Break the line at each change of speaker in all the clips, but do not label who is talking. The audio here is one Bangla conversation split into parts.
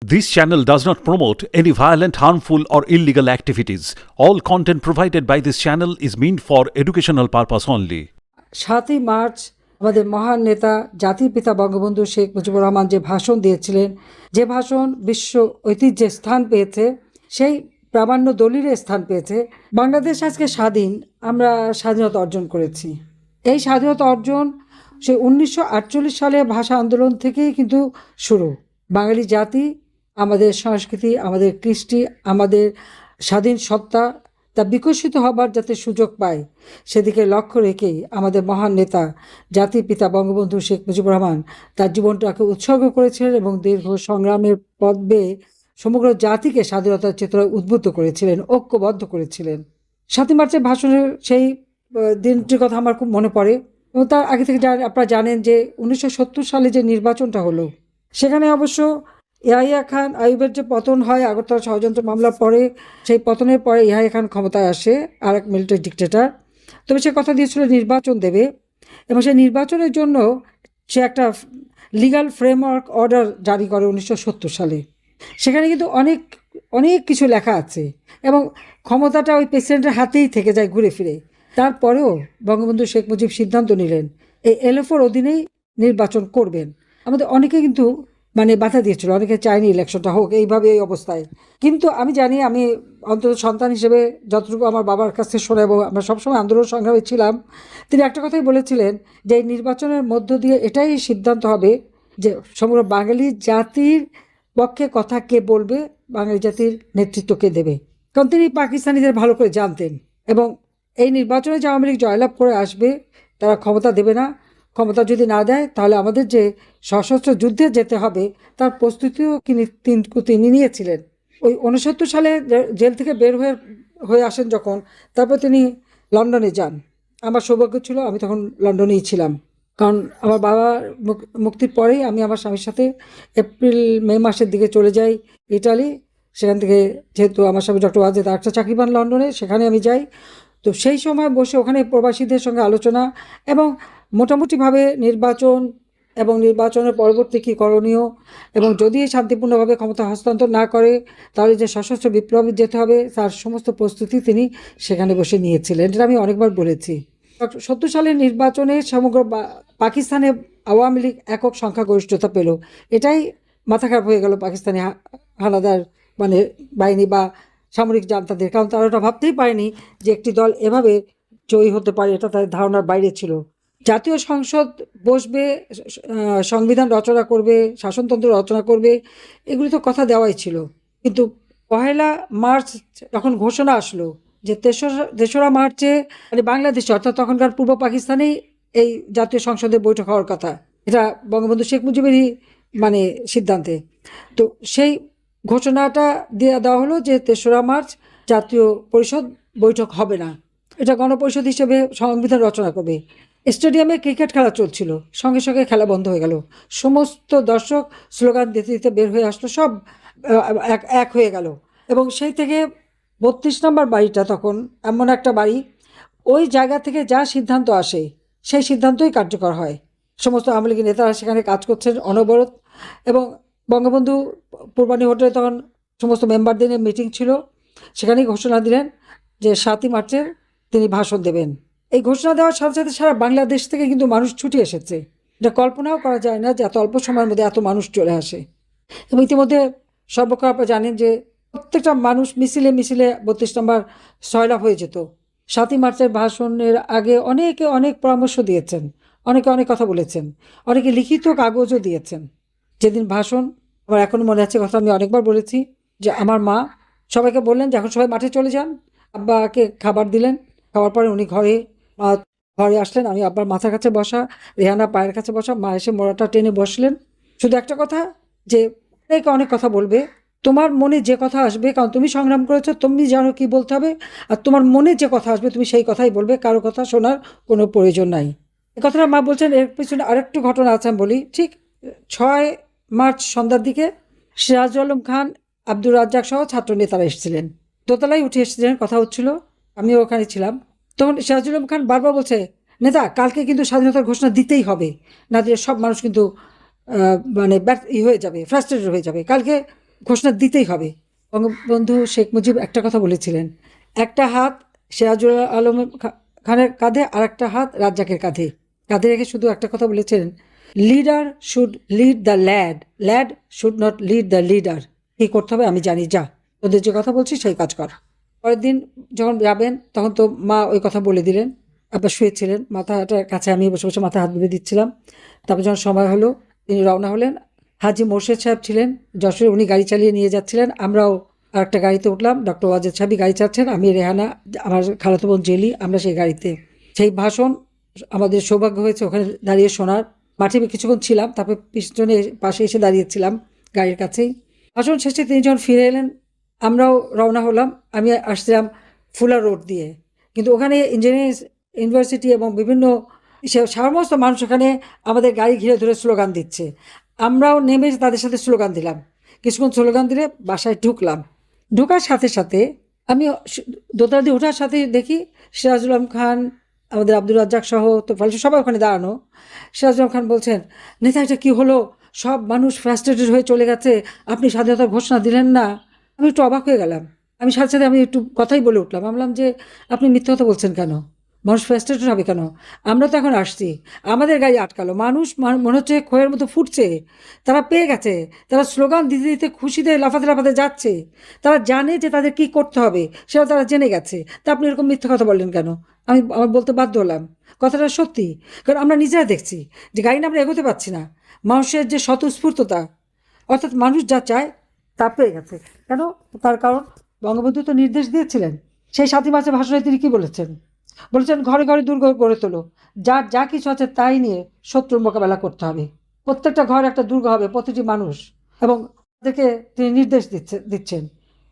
This channel does not promote any violent, harmful, or illegal activities. All content provided by this channel is meant for educational purpose only.
7ই মার্চ আমাদের মহান নেতা জাতির পিতা বঙ্গবন্ধু শেখ মুজিবুর রহমান যে ভাষণ দিয়েছিলেন, যে ভাষণ বিশ্ব ঐতিহ্যে স্থান পেয়েছে, সেই প্রামাণ্য দলিলে স্থান পেয়েছে। বাংলাদেশ আজকে স্বাধীন, আমরা স্বাধীনতা অর্জন করেছি। এই স্বাধীনতা অর্জন সেই 1948 সালে ভাষা আন্দোলন থেকেই কিন্তু শুরু। বাঙালি জাতি, আমাদের সংস্কৃতি, আমাদের কৃষ্টি, আমাদের স্বাধীন সত্তা তা বিকশিত হবার যাতে সুযোগ পায় সেদিকে লক্ষ্য রেখেই আমাদের মহান নেতা জাতির পিতা বঙ্গবন্ধু শেখ মুজিবুর রহমান তার জীবনটাকে উৎসর্গ করেছিলেন এবং দীর্ঘ সংগ্রামের পথ বেয়ে সমগ্র জাতিকে স্বাধীনতার চেতনায় উদ্বুদ্ধ করেছিলেন, ঐক্যবদ্ধ করেছিলেন। 7ই মার্চের ভাষণের সেই দিনটির কথা আমার খুব মনে পড়ে। এবং তার আগে থেকে আপনারা জানেন যে 1970 সালে যে নির্বাচনটা হলো, সেখানে অবশ্য ইয়াহিয়া খান আইয়ুবের যে পতন হয় আগরতলা ষড়যন্ত্র মামলার পরে, সেই পতনের পরে ইয়াহিয়া খান ক্ষমতায় আসে, আর এক মিলিটারি ডিক্টেটর। তবে সে কথা দিয়েছিল নির্বাচন দেবে এবং সেই নির্বাচনের জন্য সে একটা লিগ্যাল ফ্রেমওয়ার্ক অর্ডার জারি করে 1970 সালে। সেখানে কিন্তু অনেক অনেক কিছু লেখা আছে এবং ক্ষমতাটা ওই প্রেসিডেন্টের হাতেই থেকে যায় ঘুরে ফিরে। তারপরেও বঙ্গবন্ধু শেখ মুজিব সিদ্ধান্ত নিলেন এই এলএফওর অধীনেই নির্বাচন করবেন। আমাদের অনেকে কিন্তু বাধা দিয়েছিল, অনেকে চায়নি ইলেকশনটা হোক এইভাবে এই অবস্থায়। কিন্তু আমি জানি, আমি অন্তত সন্তান হিসেবে যতটুকু আমার বাবার কাছ থেকে শোনা এবং আমরা সবসময় আন্দোলন সংগ্রামে ছিলাম, তিনি একটা কথাই বলেছিলেন যে এই নির্বাচনের মধ্য দিয়ে এটাই সিদ্ধান্ত হবে যে সমগ্র বাঙালি জাতির পক্ষে কথা কে বলবে, বাঙালি জাতির নেতৃত্ব কে দেবে। কারণ তিনি পাকিস্তানিদের ভালো করে জানতেন এবং এই নির্বাচনে যে আওয়ামী লীগ জয়লাভ করে আসবে তারা ক্ষমতা দেবে না, ক্ষমতা যদি না দেয় তাহলে আমাদের যে সশস্ত্র যুদ্ধে যেতে হবে তার প্রস্তুতিও তিনি নিয়েছিলেন। ওই 69 সালে জেল থেকে বের হয়ে আসেন যখন, তারপর তিনি লন্ডনে যান। আমার সৌভাগ্য ছিল আমি তখন লন্ডনেই ছিলাম, কারণ আমার বাবা মুক্তির পরেই আমি আমার স্বামীর সাথে মে মাসের দিকে চলে যাই ইটালি। সেখান থেকে যেহেতু আমার স্বামী ডক্টর ওয়াজেদ আরেকটা চাকরি পান লন্ডনে, সেখানে আমি যাই। তো সেই সময় বসে ওখানে প্রবাসীদের সঙ্গে আলোচনা এবং মোটামুটিভাবে নির্বাচন এবং নির্বাচনের পরবর্তী কী করণীয়, এবং যদি শান্তিপূর্ণভাবে ক্ষমতা হস্তান্তর না করে তাহলে যে সশস্ত্র বিপ্লবে যেতে হবে তার সমস্ত প্রস্তুতি তিনি সেখানে বসে নিয়েছিলেন। এটা আমি অনেকবার বলেছি। 70 সালের নির্বাচনে সমগ্র পাকিস্তানে আওয়ামী লীগ একক সংখ্যাগরিষ্ঠতা পেল। এটাই মাথা খারাপ হয়ে গেল পাকিস্তানি হানাদার বাহিনী বা সামরিক জান্তাদের, কারণ তারা ওটা ভাবতেই পারেনি যে একটি দল এভাবে জয়ী হতে পারে, এটা তাদের ধারণার বাইরে ছিল। জাতীয় সংসদ বসবে, সংবিধান রচনা করবে, শাসনতন্ত্র রচনা করবে, এগুলি তো কথা দেওয়াই ছিল। কিন্তু 1 মার্চ যখন ঘোষণা আসলো যে 3রা মার্চে বাংলাদেশে অর্থাৎ তখনকার পূর্ব পাকিস্তানেই এই জাতীয় সংসদের বৈঠক হওয়ার কথা, এটা বঙ্গবন্ধু শেখ মুজিবেরই সিদ্ধান্তে। তো সেই ঘোষণাটা দেওয়া হলো যে 3রা মার্চ জাতীয় পরিষদ বৈঠক হবে না, এটা গণপরিষদ হিসেবে সংবিধান রচনা করবে। স্টেডিয়ামে ক্রিকেট খেলা চলছিল, সঙ্গে সঙ্গে খেলা বন্ধ হয়ে গেল। সমস্ত দর্শক স্লোগান দিতে দিতে বের হয়ে আসলো, সব এক হয়ে গেল। এবং সেই থেকে 32 নম্বর বাড়িটা তখন এমন একটা বাড়ি, ওই জায়গা থেকে যা সিদ্ধান্ত আসে সেই সিদ্ধান্তই কার্যকর হয়। সমস্ত আওয়ামী লীগের নেতারা সেখানে কাজ করছেন অনবরত। এবং বঙ্গবন্ধু পূর্বাণী হোটেলে তখন সমস্ত মেম্বারদের নিয়ে মিটিং ছিল, সেখানেই ঘোষণা দিলেন যে 7ই মার্চে তিনি ভাষণ দেবেন। এই ঘোষণা দেওয়ার সাথে সাথে সারা বাংলাদেশ থেকে কিন্তু মানুষ ছুটে এসেছে। এটা কল্পনাও করা যায় না যে এত অল্প সময়ের মধ্যে এত মানুষ চলে আসে। এবং ইতিমধ্যে সর্বক্ষণ আপনারা জানেন যে প্রত্যেকটা মানুষ মিছিলে মিছিলে 32 নম্বর সয়লাভ হয়ে যেত। 7ই মার্চের ভাষণের আগে অনেকে অনেক পরামর্শ দিয়েছেন, অনেকে অনেক কথা বলেছেন, অনেকে লিখিত কাগজও দিয়েছেন। যেদিন ভাষণ, আমার এখনও মনে আছে, কথা আমি অনেকবার বলেছি, যে আমার মা সবাইকে বললেন যে এখন সবাই মাঠে চলে যান। আব্বাকে খাবার দিলেন, খাওয়ার পরে উনি ঘরে আসলেন, আমি আব্বার মাথার কাছে বসা, রেহানা পায়ের কাছে বসা, মা এসে মোড়াটা টেনে বসলেন। শুধু একটা কথা, যে অনেকে অনেক কথা বলবে, তোমার মনে যে কথা আসবে, কারণ তুমি সংগ্রাম করেছো, তুমি জানো কি বলতে হবে, আর তোমার মনে যে কথা আসবে তুমি সেই কথাই বলবে, কারো কথা শোনার কোনো প্রয়োজন নাই। এই কথাটা মা বলছেন। এর পিছনে আরেকটু ঘটনা আছে, আমি বলি। ঠিক 6 মার্চ সন্ধ্যার দিকে সিরাজুল আলম খান, আব্দুর রাজ্জাক সহ ছাত্র নেতারা এসেছিলেন, দোতলায় উঠে এসেছিলেন, কথা হচ্ছিল, আমিও ওখানে ছিলাম। তখন সিরাজুল আলম খান বারবার বলছে, নেতা কালকে কিন্তু স্বাধীনতার ঘোষণা দিতেই হবে, না দিলে সব মানুষ কিন্তু হয়ে যাবে, ফ্রাস্ট্রেটেড হয়ে যাবে। কালকে ঘোষণা দিতেই হবে। বঙ্গবন্ধু শেখ মুজিব একটা কথা বলেছিলেন, একটা হাত সিরাজুল আলম খানের কাঁধে আর একটা হাত রাজ্জাকের কাঁধে কাঁধে রেখে শুধু একটা কথা বলেছিলেন, leader should lead the lad, lad should not lead the leader. কী করতে হবে আমি জানি, যা তোদের যে কথা বলছি সেই কাজ কর। পরের দিন যখন যাবেন তখন তো মা ওই কথা বলে দিলেন, আবার শুয়েছিলেন, মাথাটার কাছে আমি বসে বসে মাথা হাত বুলিয়ে দিচ্ছিলাম। তারপর যখন সময় হলো তিনি রওনা হলেন। হাজি মোর্শেদ সাহেব ছিলেন যশোরে, উনি গাড়ি চালিয়ে নিয়ে যাচ্ছিলেন, আমরাও আর একটা গাড়িতে উঠলাম, ডক্টর ওয়াজেদ সাহেবই গাড়ি চালাচ্ছেন, আমি রেহানা, আমার খালাতো বোন জেলি, আমরা সেই গাড়িতে। সেই ভাষণ আমাদের সৌভাগ্য হয়েছে ওখানে দাঁড়িয়ে শোনার। মাঠে কিছুক্ষণ ছিলাম, তারপর পিছনে পাশে এসে দাঁড়িয়েছিলাম গাড়ির কাছেই। ভাষণ শেষে তিনি যখন ফিরে এলেন আমরাও রওনা হলাম। আমি আসছিলাম ফুলার রোড দিয়ে, কিন্তু ওখানে ইঞ্জিনিয়ারিং ইউনিভার্সিটি এবং বিভিন্ন সমস্ত মানুষ ওখানে আমাদের গাড়ি ঘিরে ধরে স্লোগান দিচ্ছে। আমরাও নেমে তাদের সাথে স্লোগান দিলাম। কিছুক্ষণ স্লোগান দিলে বাসায় ঢুকলাম। ঢোকার সাথে সাথে আমি দোতলা দিয়ে ওঠার সাথে দেখি সিরাজুল আলম খান, আমাদের আব্দুর রাজ্জাক সহ তো সবাই ওখানে দাঁড়ানো। সিরাজুল আলম খান বলছেন, নেতা এটা কী হলো, সব মানুষ ফ্রাস্ট্রেটেড হয়ে চলে গেছে, আপনি স্বাধীনতার ঘোষণা দিলেন না। আমি একটু অবাক হয়ে গেলাম। আমি সাথে সাথে আমি একটু কথাই বলে উঠলাম, আমি বললাম যে আপনি মিথ্যা কথা বলছেন কেন, মানুষ ফ্রাস্ট্রেটেড হবে কেন, আমরা তো এখন আসছি, আমাদের গাড়ি আটকালো, মানুষ মনে হচ্ছে খয়ের মতো ফুটছে, তারা পেয়ে গেছে, তারা স্লোগান দিতে দিতে খুশিতে লাফাতে লাফাতে যাচ্ছে, তারা জানে যে তাদের কী করতে হবে সেটা তারা জেনে গেছে, তা আপনি এরকম মিথ্যা কথা বললেন কেন। আমার বলতে বাধ্য হলাম, কথাটা সত্যি, কারণ আমরা নিজেরা দেখছি যে গাড়ি আমরা এগোতে পারছি না, মানুষের যে স্বতঃস্ফূর্ততা, অর্থাৎ মানুষ যা চায় তা পেয়ে গেছে। কেন? তার কারণ বঙ্গবন্ধু তো নির্দেশ দিয়েছিলেন। সেই ৭ই মার্চের ভাষণে তিনি কী বলেছেন? বলেছেন ঘরে ঘরে দুর্গ গড়ে তোলো, যার যা কিছু আছে তাই নিয়ে শত্রুর মোকাবেলা করতে হবে, প্রত্যেকটা ঘর একটা দুর্গ হবে, প্রতিটি মানুষ। এবং তাদেরকে তিনি নির্দেশ দিচ্ছেন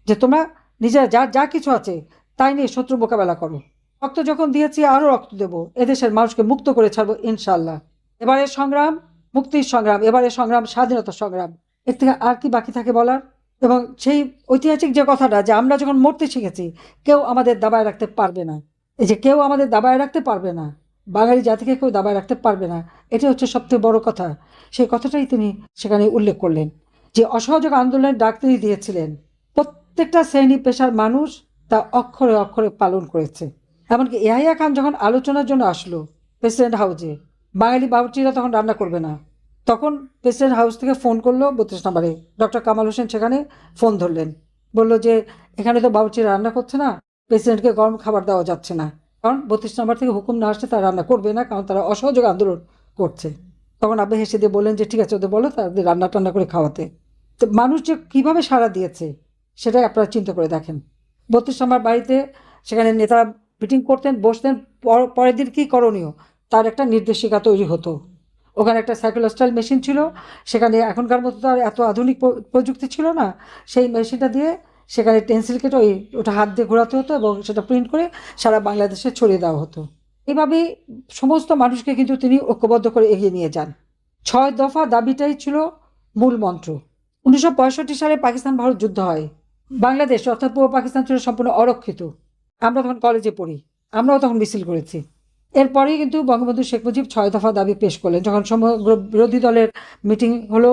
যে তোমরা নিজেরা যার যা কিছু আছে তাই নিয়ে শত্রু মোকাবেলা করো। রক্ত যখন দিয়েছি আরও রক্ত দেবো, এদেশের মানুষকে মুক্ত করে ছাড়বো ইনশাল্লাহ। এবারের সংগ্রাম মুক্তির সংগ্রাম, এবারের সংগ্রাম স্বাধীনতার সংগ্রাম, এর থেকে আর কি বাকি থাকে বলার? এবং সেই ঐতিহাসিক যে কথাটা যে আমরা যখন মরতে শিখেছি কেউ আমাদের দাবায় রাখতে পারবে না, এই যে কেউ আমাদের দাবায় রাখতে পারবে না, বাঙালি জাতিকে কেউ দাবায় রাখতে পারবে না, এটা হচ্ছে সবথেকে বড় কথা। সেই কথাটাই তিনি সেখানে উল্লেখ করলেন, যে অসহযোগ আন্দোলনের ডাক তিনি দিয়েছিলেন, প্রত্যেকটা শ্রেণী পেশার মানুষ তা অক্ষরে অক্ষরে পালন করেছে। এমনকি ইয়াহিয়া খান যখন আলোচনার জন্য আসলো প্রেসিডেন্ট হাউসে, বাঙালি বাবুর্চিরা তখন রান্না করবে না, তখন প্রেসিডেন্ট হাউস থেকে ফোন করলো 32 নম্বরে, ডক্টর কামাল হোসেন সেখানে ফোন ধরলেন, বললো যে এখানে তো বাবুর্চিরা রান্না করছে না, প্রেসিডেন্টকে গরম খাবার দেওয়া যাচ্ছে না, কারণ 32 নম্বর থেকে হুকুম না আসছে তারা রান্না করবে না, কারণ তারা অসহযোগ আন্দোলন করছে। তখন আব্বা হেসে দিয়ে বললেন যে ঠিক আছে, ওদের বলো তাদের রান্না টান্না করে খাওয়াতে। তো মানুষ যে কীভাবে সাড়া দিয়েছে সেটাই আপনারা চিন্তা করে দেখেন। 32 নম্বর বাড়িতে সেখানে নেতারা মিটিং করতেন, বসতেন, পরের দিন কী করণীয় তার একটা নির্দেশিকা তৈরি হতো। ওখানে একটা সাইক্লোস্টাইল মেশিন ছিল, সেখানে এখনকার মতো তো আর এত আধুনিক প্রযুক্তি ছিল না, সেই মেশিনটা দিয়ে সেখানে পেন্সিল কেটে ওটা হাত দিয়ে ঘোরাতে হতো এবং সেটা প্রিন্ট করে সারা বাংলাদেশে ছড়িয়ে দেওয়া হতো। এইভাবেই সমস্ত মানুষকে কিন্তু তিনি ঐক্যবদ্ধ করে এগিয়ে নিয়ে যান। 6 দফা দাবিটাই ছিল মূল মন্ত্র। 1965 সালে পাকিস্তান ভারত যুদ্ধ হয়, বাংলাদেশ অর্থাৎ পূর্ব পাকিস্তান ছিল সম্পূর্ণ অরক্ষিত। আমরা তখন কলেজে পড়ি, আমরাও তখন মিছিল করেছি। এরপরেই কিন্তু বঙ্গবন্ধু শেখ মুজিব 6 দফা দাবি পেশ করলেন। যখন সমগ্র বিরোধী দলের মিটিং হলো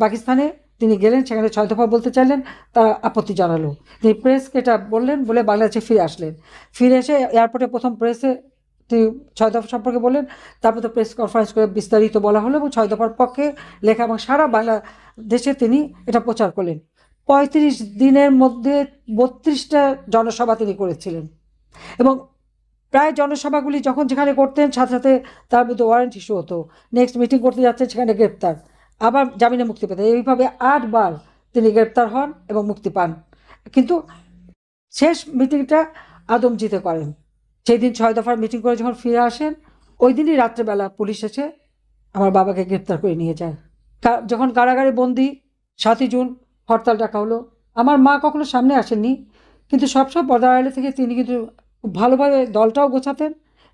পাকিস্তানে, তিনি গেলেন, সেখানে 6 দফা বলতে চাইলেন, তারা আপত্তি জানালো। তিনি প্রেসকে এটা বললেন, বলে বাংলাদেশে ফিরে আসলেন। ফিরে এসে এয়ারপোর্টে প্রথম প্রেসে তিনি 6 দফা সম্পর্কে বললেন, তারপর তো প্রেস কনফারেন্স করে বিস্তারিত বলা হলো এবং 6 দফার পক্ষে লেখা এবং সারা বাংলাদেশে তিনি এটা প্রচার করলেন। 35 দিনের মধ্যে 32টা জনসভা তিনি করেছিলেন এবং প্রায় জনসভাগুলি যখন যেখানে করতেন সাথে সাথে তার মধ্যে ওয়ারেন্ট ইস্যু হতো, নেক্সট মিটিং করতে যাচ্ছেন সেখানে গ্রেপ্তার, আবার জামিনে মুক্তি পেতেন। এইভাবে 8 বার তিনি গ্রেপ্তার হন এবং মুক্তি পান, কিন্তু শেষ মিটিংটা আদমজিতে করেন। সেই দিন 6 দফার মিটিং করে যখন ফিরে আসেন, ওই দিনই রাত্রেবেলা পুলিশ এসে আমার বাবাকে গ্রেপ্তার করে নিয়ে যায়। যখন কারাগারে বন্দি 7ই জুন হরতাল ডাকা হলো, আমার মা কখনো সামনে আসেননি, কিন্তু সবসময় পর্দার আড়ালে থেকে তিনি কিন্তু খুব ভালোভাবে দলটাও গোছাতেন,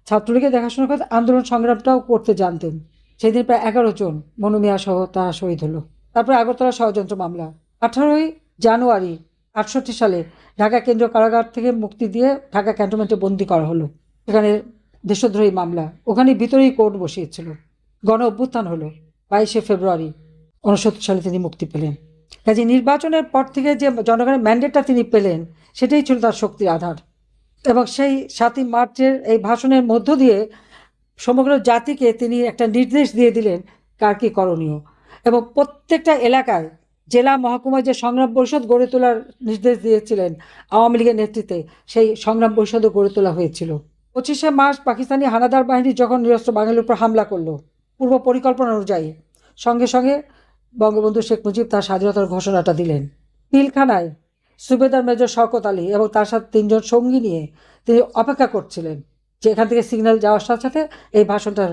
ছাত্রলীগের দেখাশোনা করতেন, আন্দোলন সংগ্রামটাও করতে জানতেন। সেই দিন প্রায় 11 জন মনুমিয়া সহ তারা শহীদ হলো। তারপরে আগরতলা ষড়যন্ত্র মামলা 18ই জানুয়ারি 68 সালে ঢাকা কেন্দ্রীয় কারাগার থেকে মুক্তি দিয়ে ঢাকা ক্যান্টনমেন্টে বন্দি করা হলো। সেখানে দেশদ্রোহী মামলা, ওখানে ভিতরেই কোর্ট বসিয়েছিল। গণ অভ্যুত্থান হলো 22শে ফেব্রুয়ারি 69 সালে তিনি মুক্তি পেলেন। কাজে নির্বাচনের পর থেকে যে জনগণের ম্যান্ডেটটা তিনি পেলেন সেটাই ছিল তার শক্তির আধার। এবং সেই 7ই মার্চের এই ভাষণের মধ্য দিয়ে সমগ্র জাতিকে তিনি একটা নির্দেশ দিয়ে দিলেন কার কী করণীয়। এবং প্রত্যেকটা এলাকায় জেলা মহকুমায় যে সংগ্রাম পরিষদ গড়ে তোলার নির্দেশ দিয়েছিলেন আওয়ামী লীগের নেতৃত্বে, সেই সংগ্রাম পরিষদও গড়ে তোলা হয়েছিল। 25শে মার্চ পাকিস্তানি হানাদার বাহিনী যখন নিরস্ত্র বাঙালির উপর হামলা করলো পূর্ব পরিকল্পনা অনুযায়ী, সঙ্গে সঙ্গে বঙ্গবন্ধু শেখ মুজিব তার স্বাধীনতার ঘোষণাটা দিলেন। পিলখানায় সুবেদার মেজর শওকত আলী এবং তার সাথে 3 জন সঙ্গী নিয়ে তিনি অপেক্ষা করছিলেন যে এখান থেকে সিগন্যাল যাওয়ার সাথে সাথে এই ভাষণটা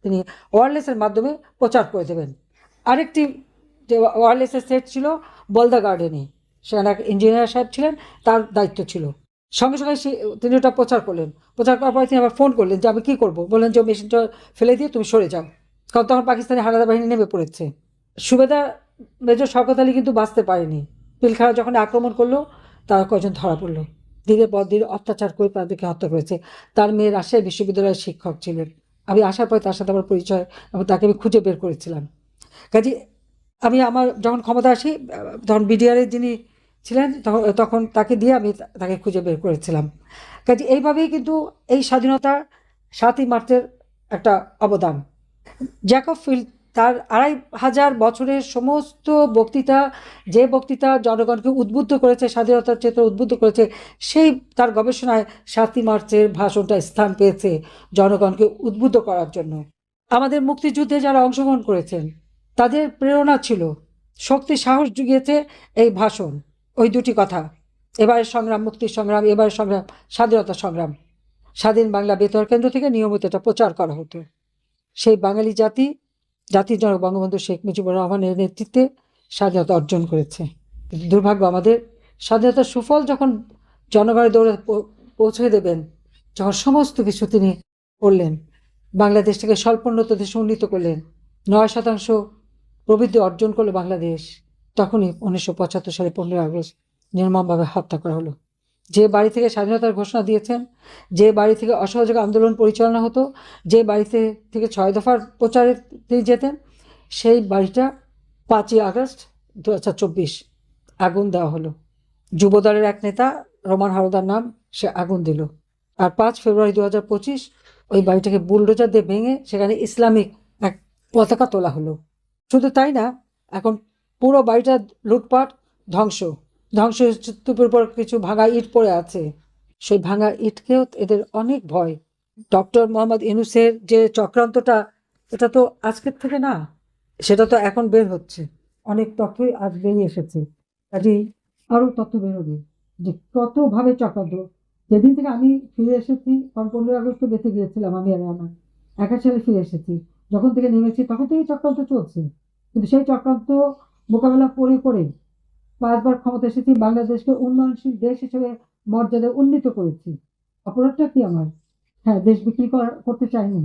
তিনি ওয়্যারলেসের মাধ্যমে প্রচার করে দেবেন। আরেকটি যে ওয়্যারলেসের সেট ছিল বলদা গার্ডেনে, সেখানে এক ইঞ্জিনিয়ার সাহেব ছিলেন, তার দায়িত্ব ছিল। সঙ্গে সঙ্গে তিনি ওটা প্রচার করলেন। প্রচার করার পরে তিনি আবার ফোন করলেন যে আমি কী করবো, বললেন যে মেশিনটা ফেলে দিয়ে তুমি সরে যাও, কারণ তখন পাকিস্তানি হানাদার বাহিনী নেমে পড়েছে। সুবেদার মেজর শওকত আলী কিন্তু বাঁচতে পারেনি। পিলখানা যখন আক্রমণ করলো তারা কয়েকজন ধরা পড়লো, দিনের পর দিন অত্যাচার করে তাদেরকে হত্যা করেছে। তার মেয়ে রাজশাহী বিশ্ববিদ্যালয়ের শিক্ষক ছিলেন। আমি আসার পরে তার সাথে আমার পরিচয় এবং তাকে আমি খুঁজে বের করেছিলাম। কাজে আমি আমার যখন ক্ষমতা আসি তখন বিডিআরের যিনি ছিলেন তখন তাকে দিয়ে আমি তাকে খুঁজে বের করেছিলাম। কাজে এইভাবেই কিন্তু এই স্বাধীনতা 7ই মার্চের একটা অবদান। জ্যাকব ফিল্ড তার 2500 বছরের সমস্ত বক্তৃতা, যে বক্তৃতা জনগণকে উদ্বুদ্ধ করেছে, স্বাধীনতার চেতনা উদ্বুদ্ধ করেছে, সেই তার গবেষণায় 7ই মার্চের ভাষণটা স্থান পেয়েছে জনগণকে উদ্বুদ্ধ করার জন্য। আমাদের মুক্তিযুদ্ধে যারা অংশগ্রহণ করেছেন তাদের প্রেরণা ছিল, শক্তি সাহস জুগিয়েছে এই ভাষণ, ওই দুটি কথা। এবারের সংগ্রাম মুক্তির সংগ্রাম, এবারের সংগ্রাম স্বাধীনতা সংগ্রাম। স্বাধীন বাংলা বেতার কেন্দ্র থেকে নিয়মিত এটা প্রচার করা হতো। সেই বাঙালি জাতির জনক বঙ্গবন্ধু শেখ মুজিবুর রহমানের নেতৃত্বে স্বাধীনতা অর্জন করেছে। দুর্ভাগ্য আমাদের, স্বাধীনতার সুফল যখন জনগণের দৌড়ে পৌঁছে দেবেন, যখন সমস্ত কিছু তিনি করলেন, বাংলাদেশটাকে স্বল্পোন্নত দেশে উন্নীত করলেন, 9% প্রবৃদ্ধি অর্জন করলো বাংলাদেশ, তখনই 1975 সালে 15 আগস্ট নির্মমভাবে হত্যা করা হলো। যে বাড়ি থেকে স্বাধীনতার ঘোষণা দিয়েছেন, যে বাড়ি থেকে অসহযোগ আন্দোলন পরিচালনা হতো, যে বাড়িতে থেকে 6 দফার প্রচারে তিনি যেতেন, সেই বাড়িটা 5ই আগস্ট 2024 আগুন দেওয়া হলো। যুবদলের এক নেতা রোমান হাওলাদার নাম, সে আগুন দিল। আর 5 ফেব্রুয়ারি 2025 ওই বাড়িটাকে বুলডোজার দিয়ে ভেঙে সেখানে ইসলামিক এক পতাকা তোলা হলো। শুধু তাই না, এখন পুরো বাড়িটা লুটপাট, ধ্বংসস্তূপের উপর কিছু ভাঙা ইট পড়ে আছে। সেই ভাঙা ইটকেও এদের অনেক ভয়। ডক্টর মোহাম্মদ ইউনূসের যে চক্রান্তটা, এটা তো আজকের থেকে না, সেটা তো এখন বের হচ্ছে, অনেক তথ্যই আজ বেরিয়ে এসেছে। কাজেই আরও তথ্য বেরোবে যে কতভাবে চক্রান্ত। যেদিন থেকে আমি ফিরে এসেছি, কারণ 15 আগস্ট বেঁচে গিয়েছিলাম আমি আর আমার 21 সালে ফিরে এসেছি, যখন থেকে নেমেছি তখন থেকেই চক্রান্ত চলছে। কিন্তু সেই চক্রান্ত মোকাবেলা করে 5 বার ক্ষমতা এসেছি, বাংলাদেশকে উন্নয়নশীল দেশ হিসেবে মর্যাদা উন্নীত করেছি। অপরাধটা কি আমার? হ্যাঁ, দেশ বিক্রি করতে চাইনি।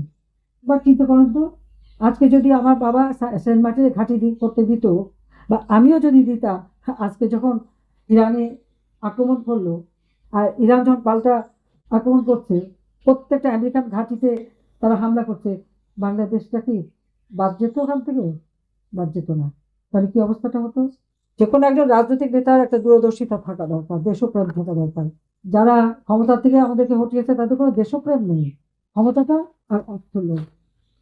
বা চিন্তা করেন তো, আজকে যদি আমার বাবা সেন্ট মার্টিনে ঘাঁটি করতে দিত, বা আমিও যদি দিতাম, আজকে যখন ইরানে আক্রমণ করলো, আর ইরান যখন পাল্টা আক্রমণ করছে, প্রত্যেকটা আমেরিকান ঘাঁটিতে তারা হামলা করছে, বাংলাদেশটা কি বাদ যেত ওখান থেকে? বাদ যেত না। তাহলে কি অবস্থাটা হতো? যে কোনো একজন রাজনৈতিক নেতার একটা দূরদর্শিতা থাকা দরকার, দেশপ্রেম থাকা দরকার। যারা ক্ষমতা থেকে আমাদেরকে হটিয়েছে তাদের কোনো দেশপ্রেম নেই, ক্ষমতাটা আর অর্থ লোভ।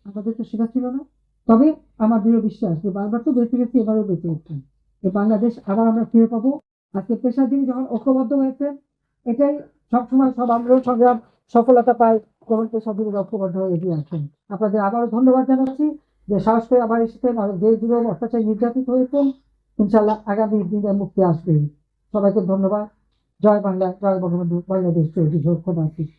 আমাদের তো সেটা ছিল না। তবে আমার দৃঢ় বিশ্বাস যে বারবার তো বেঁচে গেছি, এবারও বেঁচে উঠছেন, এই বাংলাদেশ আবার আমরা ফিরে পাবো। আজকে পেশাজীবী যখন ঐক্যবদ্ধ হয়েছেন, এটাই সবসময় সব আন্দোলন সংগ্রাম সফলতা পায় যখন পেশাজীবী ঐক্যবদ্ধ হয়ে এগিয়ে আসেন। আপনাদের আবারও ধন্যবাদ জানাচ্ছি যে সাহস করে আবার এসেছেন, আর দেশ দুর্গ অত্যাচার নির্যাতিত হয়েছেন, ইনশাল্লাহ আগামী দিনে মুক্তি আসবে। সবাইকে ধন্যবাদ। জয় বাংলা, জয় বঙ্গবন্ধু, বাংলাদেশ তৈরি হোক। খোদা হাফেজ।